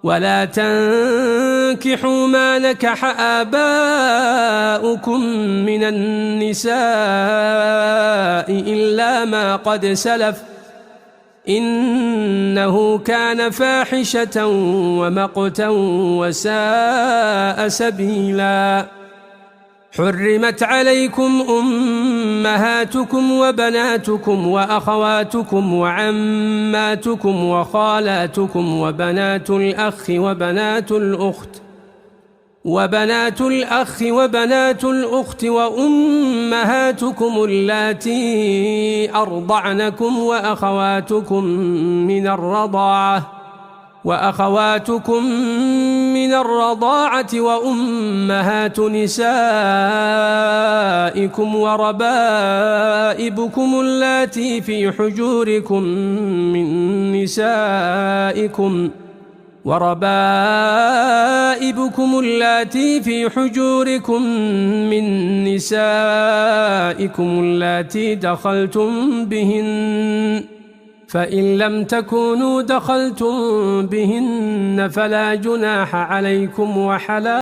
ولا تنكحوا ما نكح آباؤكم من النساء إلا ما قد سلف إنه كان فاحشة ومقتا وساء سبيلا. حرمت عليكم أمهاتكم وبناتكم وأخواتكم وعماتكم وخالاتكم وبنات الأخ وبنات الأخت وأمهاتكم اللاتي أرضعنكم وأخواتكم من الرضاعة وأمهات نسائكم وربائبكم اللاتي في حجوركم من نسائكم اللاتي دخلتم بهن، فإن لم تكونوا دخلتم بهن فلا جناح عليكم